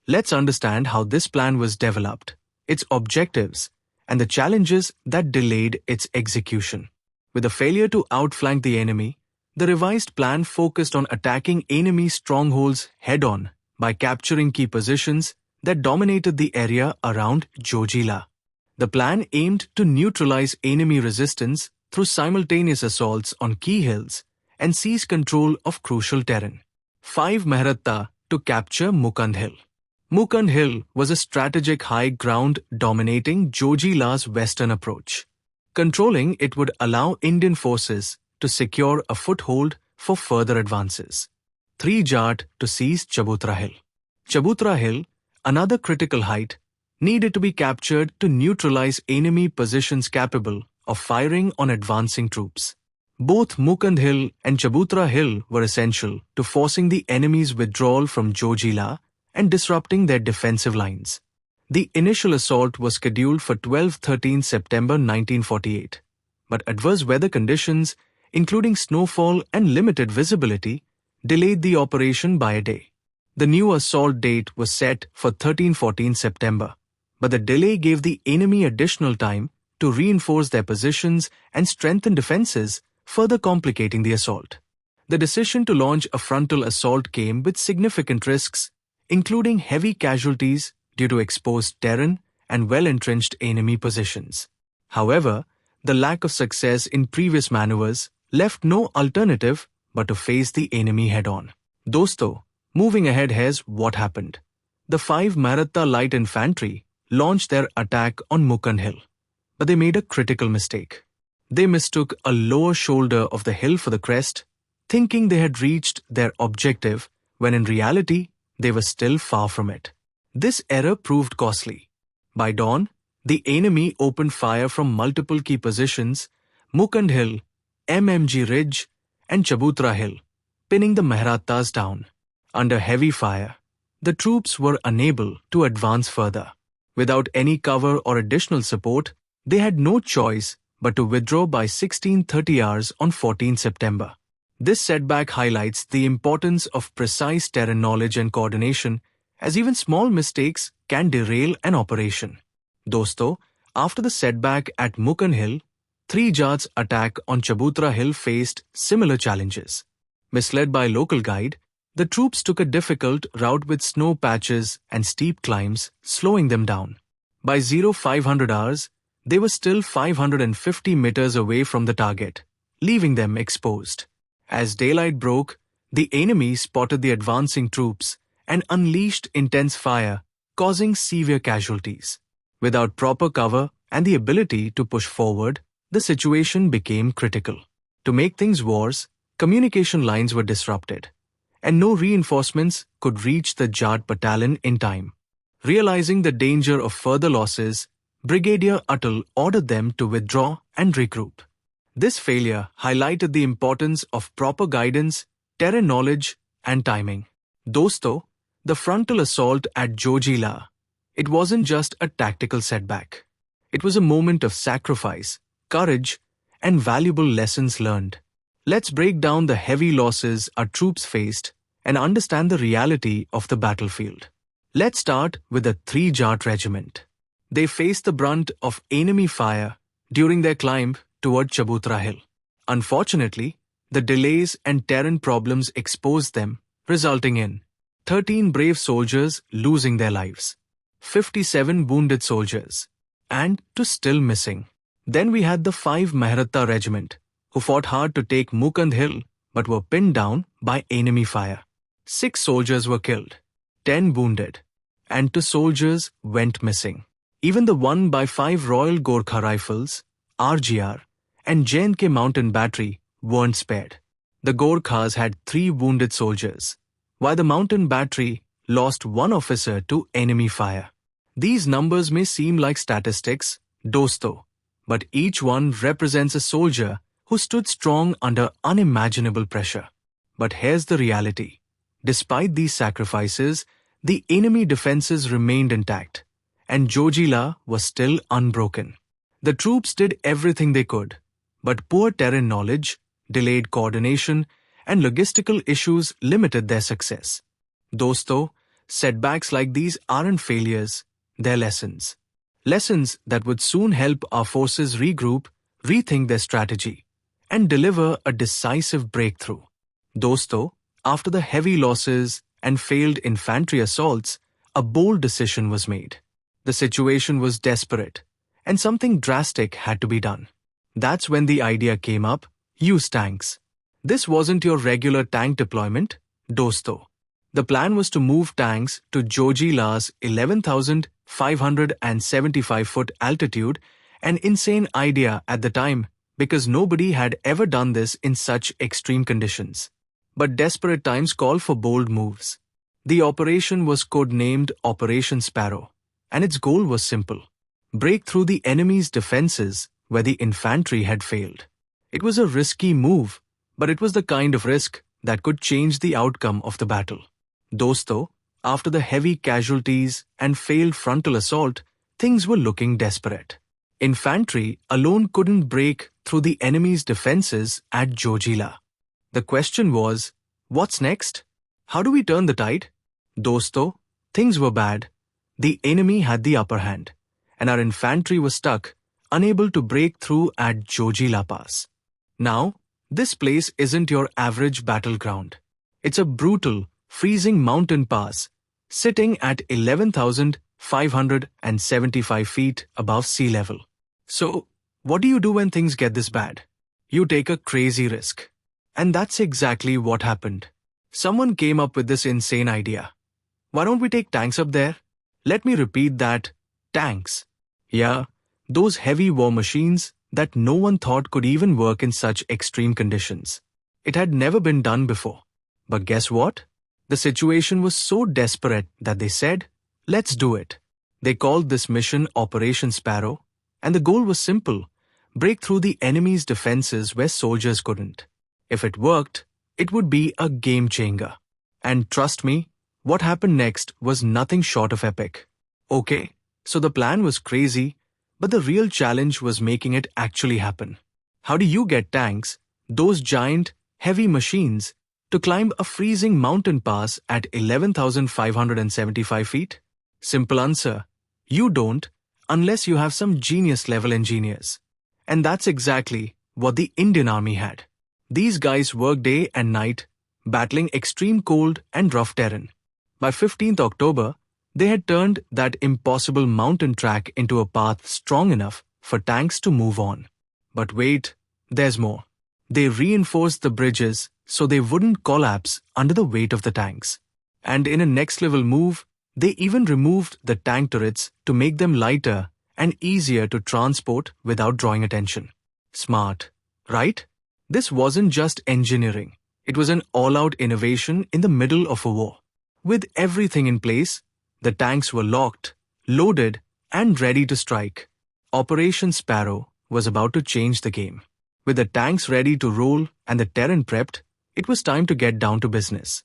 Let's understand how this plan was developed, its objectives, and the challenges that delayed its execution. With the failure to outflank the enemy, the revised plan focused on attacking enemy strongholds head-on by capturing key positions that dominated the area around Jojila. The plan aimed to neutralize enemy resistance through simultaneous assaults on key hills and seize control of crucial terrain. 5 Mehratta to capture Mukand Hill. Mukand Hill was a strategic high ground dominating Jojila's western approach. Controlling it would allow Indian forces to secure a foothold for further advances. 3 Jat to seize Chabutra Hill. Chabutra Hill, another critical height, needed to be captured to neutralize enemy positions capable of firing on advancing troops. Both Mukand Hill and Chabutra Hill were essential to forcing the enemy's withdrawal from Jojila and disrupting their defensive lines. The initial assault was scheduled for 12-13 September 1948, but adverse weather conditions, including snowfall and limited visibility, delayed the operation by a day. The new assault date was set for 13-14 September, but the delay gave the enemy additional time to reinforce their positions and strengthen defenses, further complicating the assault. The decision to launch a frontal assault came with significant risks, including heavy casualties due to exposed terrain and well-entrenched enemy positions. However, the lack of success in previous maneuvers left no alternative but to face the enemy head-on. Dosto, moving ahead, here's what happened. The 5 Maratta light infantry launched their attack on Mukand Hill, but they made a critical mistake. They mistook a lower shoulder of the hill for the crest, thinking they had reached their objective when in reality they were still far from it. This error proved costly. By dawn, the enemy opened fire from multiple key positions, Mukand Hill, MMG Ridge, and Chabutra Hill, pinning the Mehrattas down. Under heavy fire, the troops were unable to advance further. Without any cover or additional support, they had no choice but to withdraw by 16:30 hours on 14 September. This setback highlights the importance of precise terrain knowledge and coordination, as even small mistakes can derail an operation. Dosto, after the setback at Mukand Hill, 3 Jat's attack on Chabutra Hill faced similar challenges. Misled by local guide, the troops took a difficult route with snow patches and steep climbs, slowing them down. By 0500 hours, they were still 550 meters away from the target, leaving them exposed. As daylight broke, the enemy spotted the advancing troops and unleashed intense fire, causing severe casualties. Without proper cover and the ability to push forward, the situation became critical. To make things worse, communication lines were disrupted, and no reinforcements could reach the Jat battalion in time. Realizing the danger of further losses, Brigadier Atal ordered them to withdraw and regroup. This failure highlighted the importance of proper guidance, terrain knowledge, and timing. Dosto, the frontal assault at Zoji, it wasn't just a tactical setback. It was a moment of sacrifice, courage, and valuable lessons learned. Let's break down the heavy losses our troops faced and understand the reality of the battlefield. Let's start with the 3 Jat Regiment. They faced the brunt of enemy fire during their climb toward Chabutra Hill. Unfortunately, the delays and terrain problems exposed them, resulting in 13 brave soldiers losing their lives, 57 wounded soldiers, and 2 still missing. Then we had the 5 Mehratta Regiment, who fought hard to take Mukand Hill but were pinned down by enemy fire. 6 soldiers were killed, 10 wounded, and 2 soldiers went missing. Even the 1/5 Royal Gorkha Rifles, RGR, and J&K Mountain Battery weren't spared. The Gorkhas had 3 wounded soldiers, while the Mountain Battery lost 1 officer to enemy fire. These numbers may seem like statistics, dosto, but each one represents a soldier who stood strong under unimaginable pressure. But here's the reality. Despite these sacrifices, the enemy defenses remained intact, and Zojila was still unbroken. The troops did everything they could, but poor terrain knowledge, delayed coordination, and logistical issues limited their success. Dosto, setbacks like these aren't failures, they're lessons. Lessons that would soon help our forces regroup, rethink their strategy, and deliver a decisive breakthrough. Dosto, after the heavy losses and failed infantry assaults, a bold decision was made. The situation was desperate, and something drastic had to be done. That's when the idea came up: use tanks. This wasn't your regular tank deployment, dosto. The plan was to move tanks to Zojila's 11,575-foot altitude, an insane idea at the time because nobody had ever done this in such extreme conditions. But desperate times call for bold moves. The operation was codenamed Operation Sparrow, and its goal was simple: break through the enemy's defenses where the infantry had failed. It was a risky move, but it was the kind of risk that could change the outcome of the battle. Dosto, after the heavy casualties and failed frontal assault, things were looking desperate. Infantry alone couldn't break through the enemy's defenses at Zojila. The question was, what's next? How do we turn the tide? Dosto, things were bad. The enemy had the upper hand, and our infantry was stuck, unable to break through at Zojila Pass. Now, this place isn't your average battleground. It's a brutal, freezing mountain pass, sitting at 11,575 feet above sea level. So, what do you do when things get this bad? You take a crazy risk. And that's exactly what happened. Someone came up with this insane idea. Why don't we take tanks up there? Let me repeat that. Tanks. Yeah, those heavy war machines that no one thought could even work in such extreme conditions. It had never been done before. But guess what? The situation was so desperate that they said, let's do it. They called this mission Operation Sparrow, and the goal was simple: break through the enemy's defenses where soldiers couldn't. If it worked, it would be a game changer. And trust me, what happened next was nothing short of epic. Okay, so the plan was crazy, but the real challenge was making it actually happen. How do you get tanks, those giant, heavy machines, to climb a freezing mountain pass at 11,575 feet? Simple answer: you don't, unless you have some genius-level engineers. And that's exactly what the Indian Army had. These guys worked day and night, battling extreme cold and rough terrain. By 15th October, they had turned that impossible mountain track into a path strong enough for tanks to move on. But wait, there's more. They reinforced the bridges so they wouldn't collapse under the weight of the tanks. And in a next-level move, They even removed the tank turrets to make them lighter and easier to transport without drawing attention. Smart, right? This wasn't just engineering. It was an all-out innovation in the middle of a war. With everything in place, the tanks were locked, loaded, and ready to strike. Operation Sparrow was about to change the game. With the tanks ready to roll and the terrain prepped, it was time to get down to business.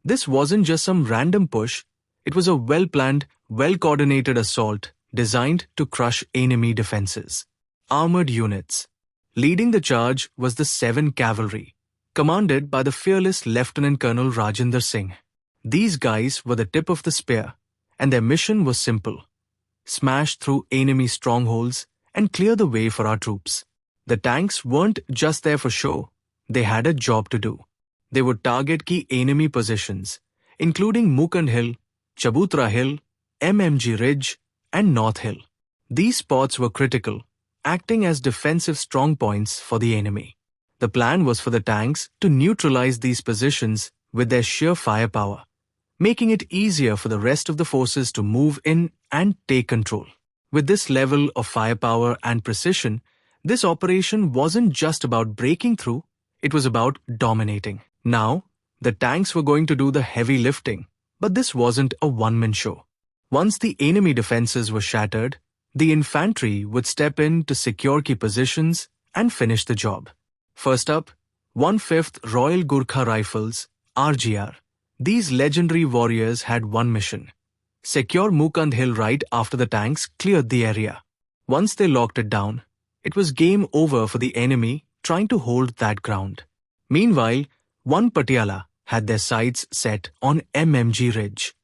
This wasn't just some random push, it was a well-planned, well-coordinated assault designed to crush enemy defenses. Armored units. Leading the charge was the 7th Cavalry, commanded by the fearless Lieutenant Colonel Rajinder Singh. These guys were the tip of the spear, and their mission was simple: smash through enemy strongholds and clear the way for our troops. The tanks weren't just there for show, they had a job to do. They would target key enemy positions, including Mukand Hill, Chabutra Hill, MMG Ridge, and North Hill. These spots were critical, acting as defensive strongpoints for the enemy. The plan was for the tanks to neutralize these positions with their sheer firepower, making it easier for the rest of the forces to move in and take control. With this level of firepower and precision, this operation wasn't just about breaking through, it was about dominating. Now, the tanks were going to do the heavy lifting, but this wasn't a one-man show. Once the enemy defenses were shattered, the infantry would step in to secure key positions and finish the job. First up, 1/5th Royal Gurkha Rifles, RGR. These legendary warriors had one mission: secure Mukand Hill right after the tanks cleared the area. Once they locked it down, it was game over for the enemy trying to hold that ground. Meanwhile, 1 Patiala had their sights set on MMG Ridge.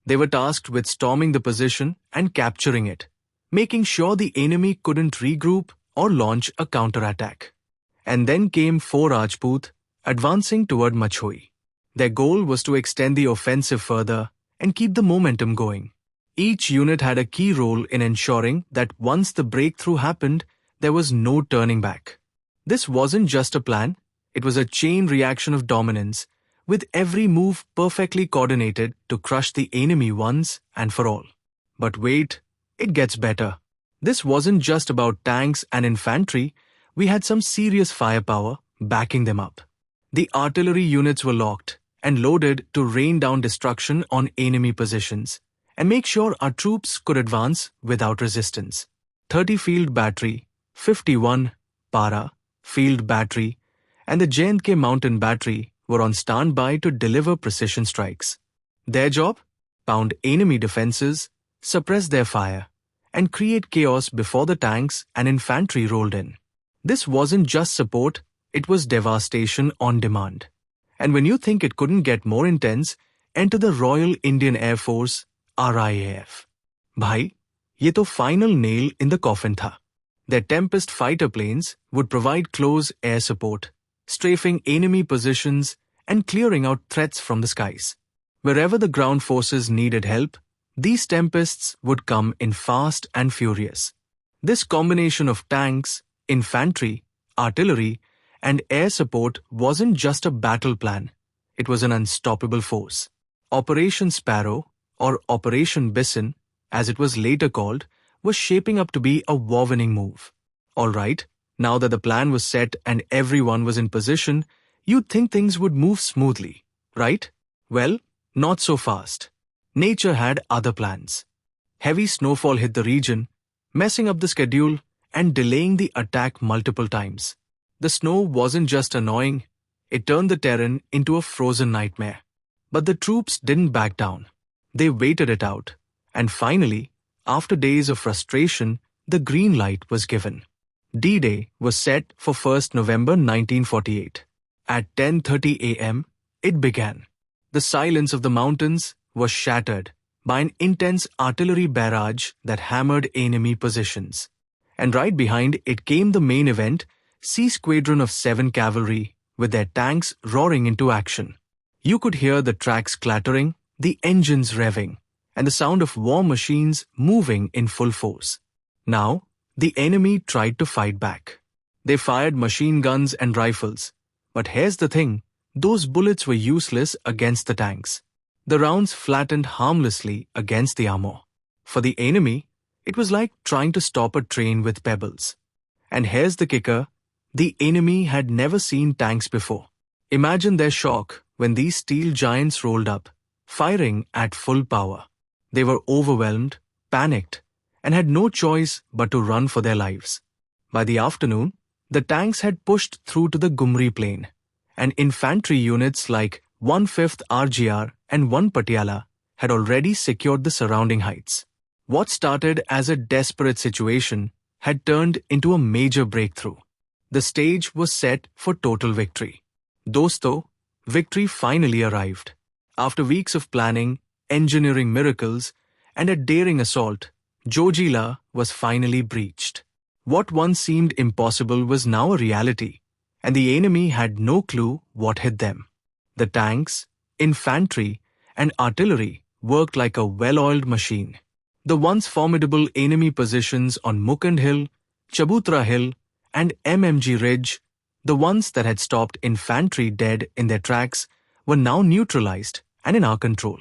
They were tasked with storming the position and capturing it, making sure the enemy couldn't regroup or launch a counterattack. And then came 4 Rajput, advancing toward Machhoi. Their goal was to extend the offensive further and keep the momentum going. Each unit had a key role in ensuring that once the breakthrough happened, there was no turning back. This wasn't just a plan, it was a chain reaction of dominance, with every move perfectly coordinated to crush the enemy once and for all. But wait, it gets better. This wasn't just about tanks and infantry, we had some serious firepower backing them up. The artillery units were locked and loaded to rain down destruction on enemy positions and make sure our troops could advance without resistance. 30 Field Battery, 51 Para Field Battery, and the J&K Mountain Battery were on standby to deliver precision strikes. Their job? Pound enemy defenses, suppress their fire, and create chaos before the tanks and infantry rolled in. This wasn't just support, it was devastation on demand. And when you think it couldn't get more intense, enter the Royal Indian Air Force, RIAF. Bhai, ye to final nail in the coffin tha. Their Tempest fighter planes would provide close air support, strafing enemy positions and clearing out threats from the skies. Wherever the ground forces needed help, these Tempests would come in fast and furious. This combination of tanks, infantry, artillery, and air support wasn't just a battle plan, it was an unstoppable force. Operation Sparrow, or Operation Bison, as it was later called, was shaping up to be a war-winning move. Alright, now that the plan was set and everyone was in position, you'd think things would move smoothly, right? Well, not so fast. Nature had other plans. Heavy snowfall hit the region, messing up the schedule and delaying the attack multiple times. The snow wasn't just annoying, it turned the terrain into a frozen nightmare. But the troops didn't back down. They waited it out, and finally, after days of frustration, the green light was given. D-Day was set for 1st November 1948. At 10:30 a.m., it began. The silence of the mountains was shattered by an intense artillery barrage that hammered enemy positions. And right behind it came the main event, C Squadron of 7 Cavalry, with their tanks roaring into action. You could hear the tracks clattering, the engines revving, and the sound of war machines moving in full force. Now, the enemy tried to fight back. They fired machine guns and rifles. But here's the thing, those bullets were useless against the tanks. The rounds flattened harmlessly against the armor. For the enemy, it was like trying to stop a train with pebbles. And here's the kicker, the enemy had never seen tanks before. Imagine their shock when these steel giants rolled up, firing at full power. They were overwhelmed, panicked, and had no choice but to run for their lives. By the afternoon, the tanks had pushed through to the Gumri plain, and infantry units like 1/5th RGR and 1 Patiala had already secured the surrounding heights. What started as a desperate situation had turned into a major breakthrough. The stage was set for total victory. Dosto, victory finally arrived. After weeks of planning, engineering miracles, and a daring assault, Zoji was finally breached. What once seemed impossible was now a reality, and the enemy had no clue what hit them. The tanks, infantry, and artillery worked like a well-oiled machine. The once formidable enemy positions on Mukund Hill, Chabutra Hill, and MMG Ridge, the ones that had stopped infantry dead in their tracks, were now neutralized and in our control.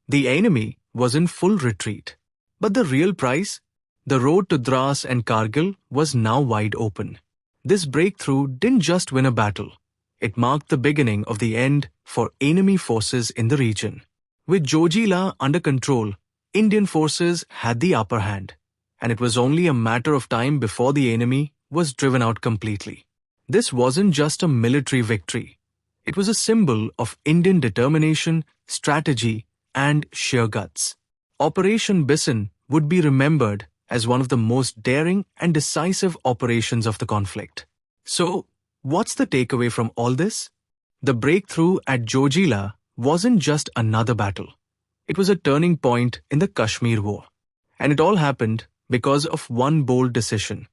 The enemy was in full retreat. But the real prize? The road to Dras and Kargil was now wide open. This breakthrough didn't just win a battle. It marked the beginning of the end for enemy forces in the region. With Zoji under control, Indian forces had the upper hand, and it was only a matter of time before the enemy was driven out completely. This wasn't just a military victory. It was a symbol of Indian determination, strategy, and sheer guts. Operation Bison would be remembered as one of the most daring and decisive operations of the conflict. So, what's the takeaway from all this? The breakthrough at Zoji wasn't just another battle. It was a turning point in the Kashmir War. And it all happened because of one bold decision: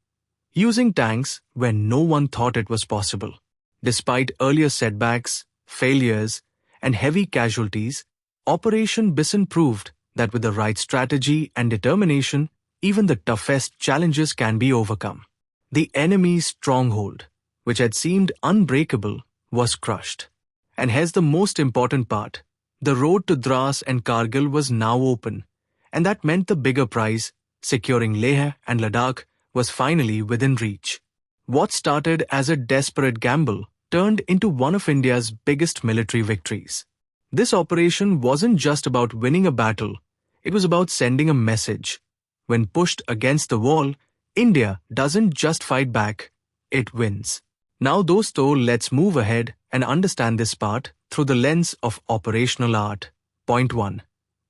using tanks where no one thought it was possible. Despite earlier setbacks, failures, and heavy casualties, Operation Bison proved that with the right strategy and determination, even the toughest challenges can be overcome. The enemy's stronghold, which had seemed unbreakable, was crushed. And here's the most important part. The road to Dras and Kargil was now open, and that meant the bigger prize, securing Leh and Ladakh, was finally within reach. What started as a desperate gamble turned into one of India's biggest military victories. This operation wasn't just about winning a battle, it was about sending a message. When pushed against the wall, India doesn't just fight back, it wins. Now dosto, let's move ahead and understand this part through the lens of operational art. Point 1.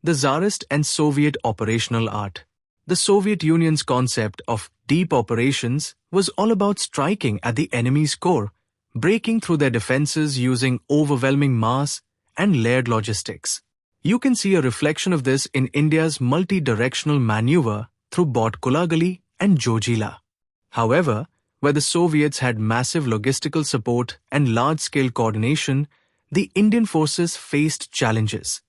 The Tsarist and Soviet operational art. The Soviet Union's concept of deep operations was all about striking at the enemy's core, breaking through their defenses using overwhelming mass and layered logistics. You can see a reflection of this in India's multi-directional maneuver through Bot Kulagali and Zoji. However, where the Soviets had massive logistical support and large-scale coordination, the Indian forces faced challenges.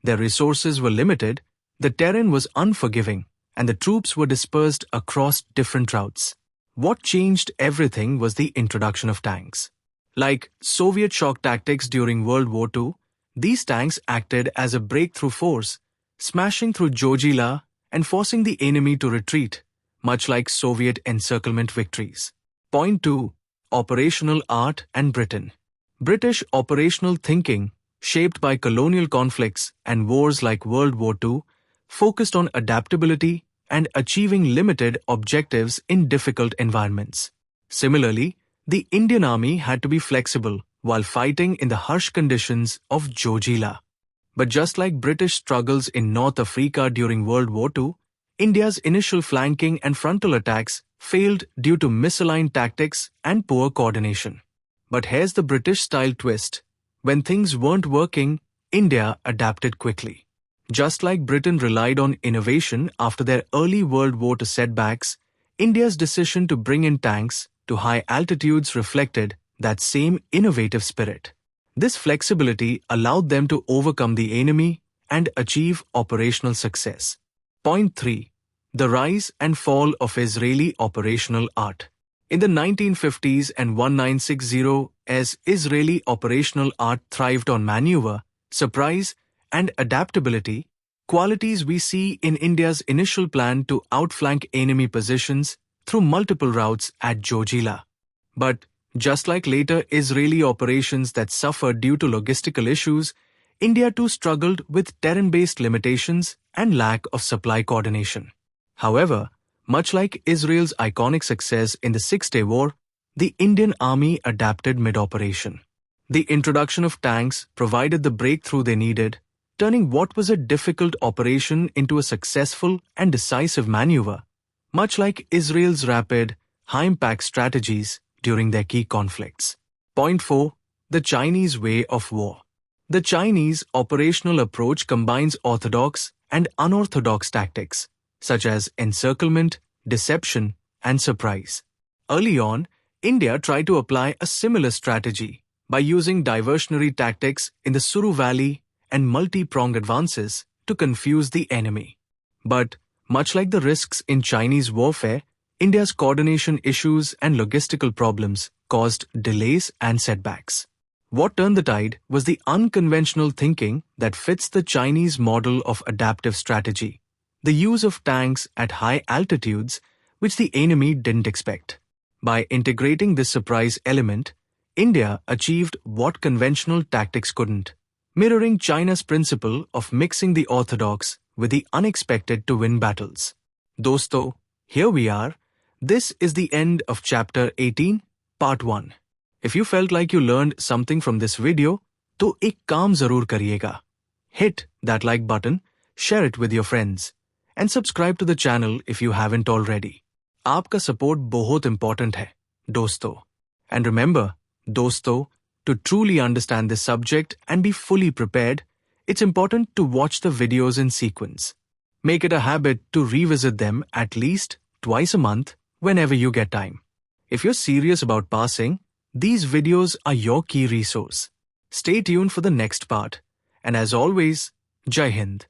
Their resources were limited, the terrain was unforgiving, and the troops were dispersed across different routes. What changed everything was the introduction of tanks. Like Soviet shock tactics during World War II, these tanks acted as a breakthrough force, smashing through Zoji and forcing the enemy to retreat, much like Soviet encirclement victories. Point 2. Operational art and Britain. British operational thinking, shaped by colonial conflicts and wars like World War II, focused on adaptability and achieving limited objectives in difficult environments. Similarly, the Indian Army had to be flexible while fighting in the harsh conditions of Zoji. But just like British struggles in North Africa during World War II, India's initial flanking and frontal attacks failed due to misaligned tactics and poor coordination. But here's the British-style twist. When things weren't working, India adapted quickly. Just like Britain relied on innovation after their early World War II setbacks, India's decision to bring in tanks to high altitudes reflected that same innovative spirit. This flexibility allowed them to overcome the enemy and achieve operational success. Point 3. The rise and fall of Israeli operational art. In the 1950s and 1960s, Israeli operational art thrived on maneuver, surprise, and adaptability, qualities we see in India's initial plan to outflank enemy positions through multiple routes at Zoji. But just like later Israeli operations that suffered due to logistical issues, India too struggled with terrain-based limitations and lack of supply coordination. However, much like Israel's iconic success in the Six-Day War, the Indian Army adapted mid-operation. The introduction of tanks provided the breakthrough they needed, turning what was a difficult operation into a successful and decisive maneuver, much like Israel's rapid, high-impact strategies during their key conflicts. Point 4. The Chinese Way of War. The Chinese operational approach combines orthodox and unorthodox tactics, such as encirclement, deception, and surprise. Early on, India tried to apply a similar strategy by using diversionary tactics in the Suru Valley and multi-pronged advances to confuse the enemy. But, much like the risks in Chinese warfare, India's coordination issues and logistical problems caused delays and setbacks. What turned the tide was the unconventional thinking that fits the Chinese model of adaptive strategy, the use of tanks at high altitudes which the enemy didn't expect. By integrating this surprise element, India achieved what conventional tactics couldn't, mirroring China's principle of mixing the orthodox with the unexpected to win battles. Dosto, here we are. This is the end of Chapter 18, Part 1. If you felt like you learned something from this video, तो एक काम जरूर करिएगा. Hit that like button, share it with your friends, and subscribe to the channel if you haven't already. आपका support बहुत important है, दोस्तों. And remember, दोस्तों, to truly understand this subject and be fully prepared, it's important to watch the videos in sequence. Make it a habit to revisit them at least twice a month whenever you get time. If you're serious about passing, these videos are your key resource. Stay tuned for the next part. And as always, Jai Hind.